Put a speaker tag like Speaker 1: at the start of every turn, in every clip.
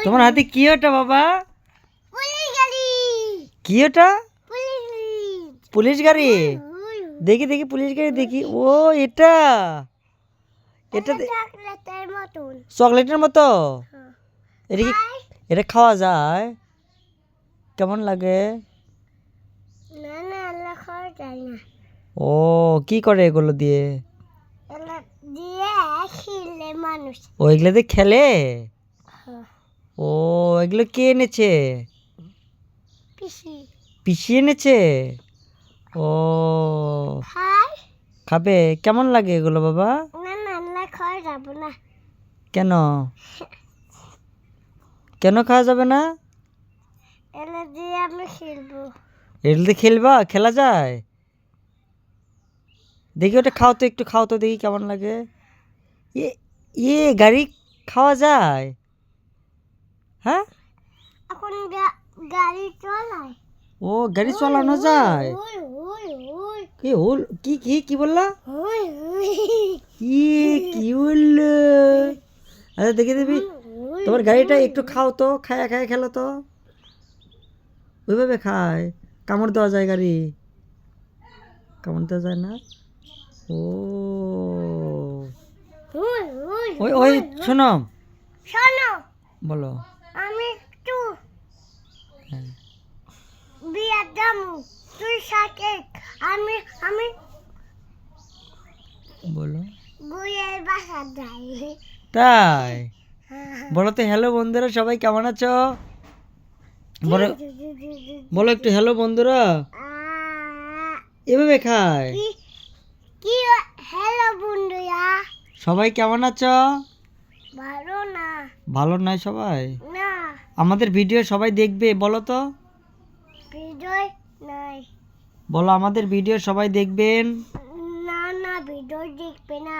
Speaker 1: তোমার হাতে কি ওটা বাবা? কি ওটা? পুলিশ গাড়ি। দেখি দেখি পুলিশ গাড়ি দেখি। ও এটা এটা চকলেটের মতো। এটা কি এটা খাওয়া যায়? কেমন লাগে? ও কি করে এগুলো দিয়ে? ও এগুলো দিয়ে খেলে? ও এগুলো কে এনেছে? পিসি এনেছে। ও খাবে? কেমন লাগে এগুলো বাবা? কেন কেন খাওয়া যাবে না? এগুলো দিয়ে খেলবা? খেলা যায়? দেখি ওটা খাও তো, একটু খাও তো দেখি কেমন লাগে। এ এ গাড়ি খাওয়া যায়? হ্যাঁ ও গাড়ি চালানো যায়। কি হল? কি কি কি বললা? কি বললো? আচ্ছা দেখি দেখি তোমার গাড়িটা একটু খাও তো, খায়া খায়া খেলো তো। ওইভাবে খায়? কামড় দেওয়া যায় গাড়ি? কামড় দেওয়া যায় না। ও ওই ওই শোনো বলো।
Speaker 2: আমি একটু
Speaker 1: হ্যাঁ
Speaker 2: বিয়ে যাবো তুই সাথে। আমি আমি
Speaker 1: বলো।
Speaker 2: গুয়ের বাসা যাই।
Speaker 1: তাই বলো তো। হ্যালো বন্ধুরা, সবাই কেমন আছো? বলো বলো একটু হ্যালো বন্ধুরা। এভাবে খায়?
Speaker 2: কি কি হ্যালো বন্ধুরা,
Speaker 1: সবাই কেমন আছো?
Speaker 2: ভালো না?
Speaker 1: ভালো নয় সবাই?
Speaker 2: না
Speaker 1: আমাদের ভিডিও সবাই দেখবে বলো তো।
Speaker 2: বিজয় নাই।
Speaker 1: বলো আমাদের ভিডিও সবাই দেখবেন।
Speaker 2: না না বিজয় দেখবে না।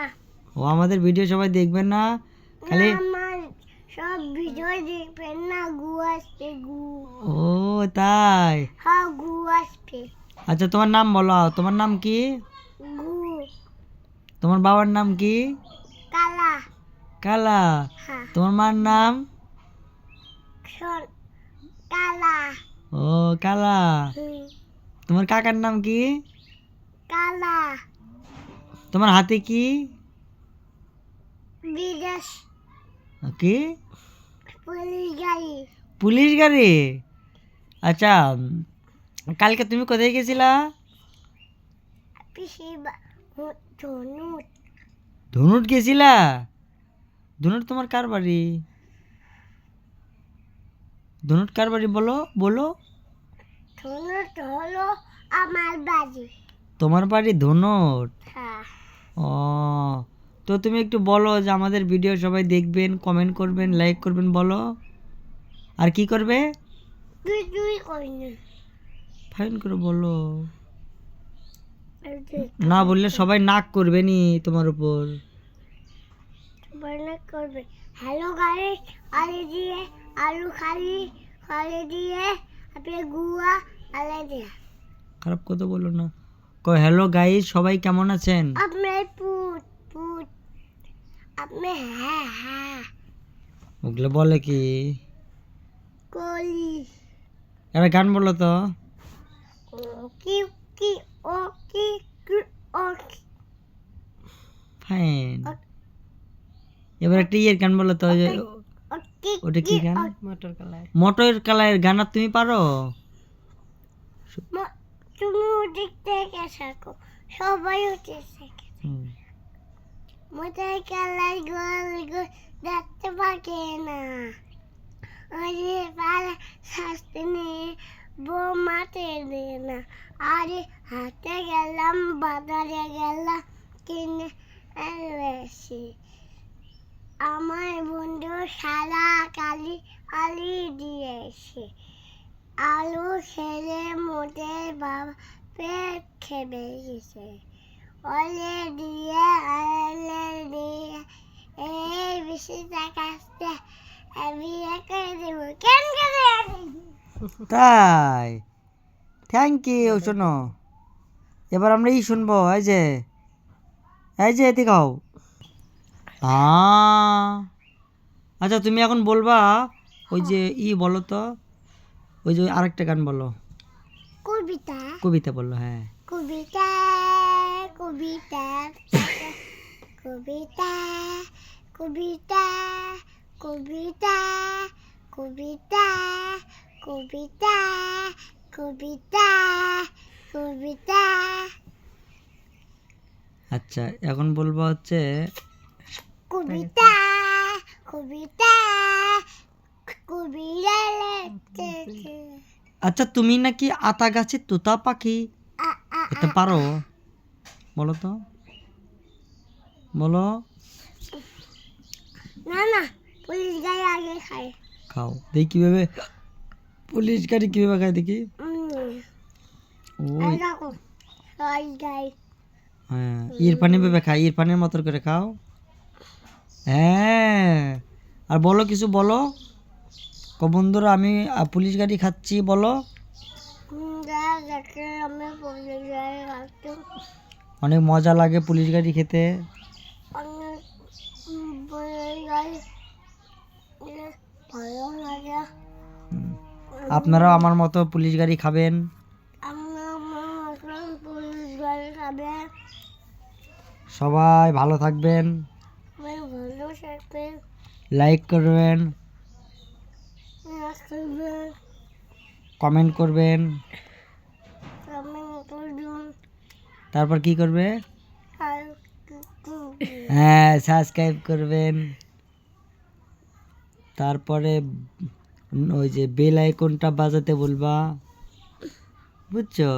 Speaker 1: ও আমাদের ভিডিও সবাই দেখবেন না, খালি
Speaker 2: আমার সব বিজয় দেখবে না। গু আসবে গু।
Speaker 1: ও তাই?
Speaker 2: হ্যাঁ গু আসবে।
Speaker 1: আচ্ছা তোমার নাম বলো। তোমার নাম কি?
Speaker 2: গু
Speaker 1: তোমার বাবার নাম কি?
Speaker 2: কালা।
Speaker 1: কালা।
Speaker 2: হ্যাঁ
Speaker 1: তোমার মার নাম?
Speaker 2: শোন কালা।
Speaker 1: ও কালা। তোমার কাকার নাম কি?
Speaker 2: কালা।
Speaker 1: তোমার হাতে কি?
Speaker 2: বিদেশ
Speaker 1: কি?
Speaker 2: পুলিশ গাড়ি।
Speaker 1: পুলিশ গাড়ি। আচ্ছা কালকে তুমি কোথায় গেছিলা?
Speaker 2: পিসি ধনুট।
Speaker 1: ধনুট গেছিলা? ধনুট তোমার কার বাড়ি? ধনুট কার বাড়ি বলো বলো।
Speaker 2: ধনুট হলো আমার বাড়ি।
Speaker 1: তোমার বাড়ি ধনুট?
Speaker 2: হ্যাঁ
Speaker 1: ও তো তুমি একটু বলো যে আমাদের ভিডিও সবাই দেখবেন, কমেন্ট করবেন, লাইক করবেন বলো। আর কি করবে?
Speaker 2: তুই তুই কই না।
Speaker 1: ফাইন করে বলো। না বললে সবাই নাক করবে নি তোমার উপর।
Speaker 2: বর্ণনা করবে। হ্যালো গাইস, আলু দিয়ে আলু খালি খালি দিয়ে আপনি গুয়া আলে দিয়ে।
Speaker 1: খারাপ কথা বলো না। কয় হ্যালো গাইস, সবাই কেমন আছেন?
Speaker 2: আপনার পুত পুত আপনি হ্যাঁ হ্যাঁ
Speaker 1: ওগুলো বলে কি?
Speaker 2: কলি
Speaker 1: এবার গান বলো তো।
Speaker 2: কি কি ও কি ও
Speaker 1: ফাইন। এবার একটা ইয়ের গান বলো তো। ওটা কি গান? মটর কালারের গান। আর তুমি পারো?
Speaker 2: তুমি ওদিক থেকে শেখো, সবাই ওদিক থেকে। মোটাই কালাই গোল গোল দেখতে পাকে না। আরে পালা শাস্তি নিয়ে বোমাতে দে না। আরে হাতে গেলাম বাজারে গেলাম কিনে এসেছি। আমার বন্ধু সারা কালি আলি দিয়েছে। আলু খেলে মোটের বাবা পেট খেয়ে গেছে। অলে দিয়ে আলে দিয়ে এই বেশি টাকাতে বিয়ে করে দেব। কেন করে?
Speaker 1: তাই? Thank you. শোনো এবার আমরা শুনবো। এই যে এই যে এদিকে খাও। আচ্ছা তুমি এখন বলবা ওই যে বলো তো, ওই যে আরেকটা গান বলো।
Speaker 2: কবিতা
Speaker 1: কবিতা বললো, হ্যাঁ।
Speaker 2: কবিতা কবিতা কবিতা কবিতা কবিতা কবিতা কবিতা কবিতা কবিতা।
Speaker 1: আচ্ছা এখন বলবো হচ্ছে
Speaker 2: কবিতা কবিতা কবিতা লেখছে।
Speaker 1: আচ্ছা তুমি নাকি আতা গাছে তোতা পাখি, এটা পারো? বলো তো, বলো।
Speaker 2: না না, পুলিশ গাড়ি আগে খায়।
Speaker 1: খাও দেখি কিভাবে, পুলিশ গাড়ি কিভাবে খায় দেখি। ওই হ্যাঁ, ইরফানি ভেবে খাই, ইরফানের মতো করে খাও। হ্যাঁ, আর বলো কিছু বলো। বন্ধুরা আমি পুলিশ গাড়ি খাচ্ছি বলো। অনেক মজা লাগে পুলিশ গাড়ি খেতে। আপনারাও আমার মতো পুলিশ গাড়ি খাবেন। সবাই ভালো থাকবেন, লাইক করবেন, কমেন্ট করবেন, তারপর কি করবে? হ্যাঁ, সাবস্ক্রাইব করবেন, তারপরে ওই যে বেল আইকনটা বাজাতে বলবা, বুঝছো?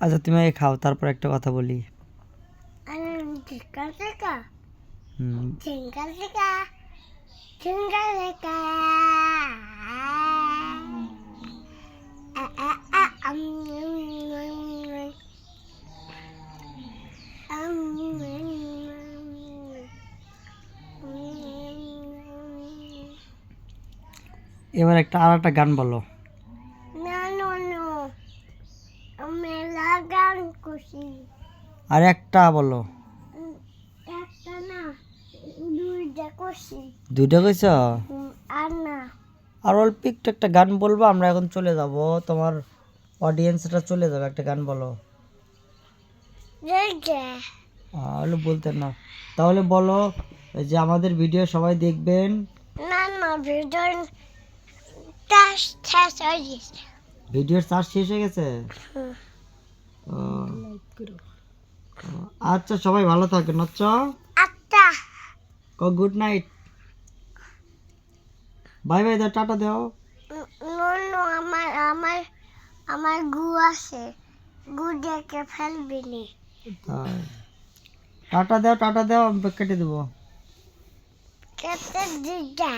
Speaker 1: আচ্ছা তুমি আগে খাও, তারপর একটা কথা বলি। হুম, এবার আর একটা গান বলো।
Speaker 2: মেলা গান খুশি
Speaker 1: আর একটা বলো।
Speaker 2: একটা না, দুইটা খুশি।
Speaker 1: দুইটা কইছ?
Speaker 2: আর না,
Speaker 1: আর অল্প একটু একটা গান বলবো, আমরা এখন চলে যাব, তোমার অডিয়েন্সটা চলে যাবে। একটা গান বলো। তাহলে বলতে না, তাহলে বলো যে আমাদের ভিডিও সবাই দেখবেন।
Speaker 2: না না, ভিডিওর
Speaker 1: চার্জ শেষ হয়ে গেছে। ও, আচ্ছা সবাই ভালো থাকেন। আচ্ছা
Speaker 2: আচ্ছা,
Speaker 1: গুড নাইট, বাই বাই দাও, টাটা দাও।
Speaker 2: আমার আমার আমার গু আছে, গু দেখে ফেলবি নি।
Speaker 1: তাই, টাটা দাও, টাটা দাও, আমি কেটে দেবো।
Speaker 2: কেটে দিটা।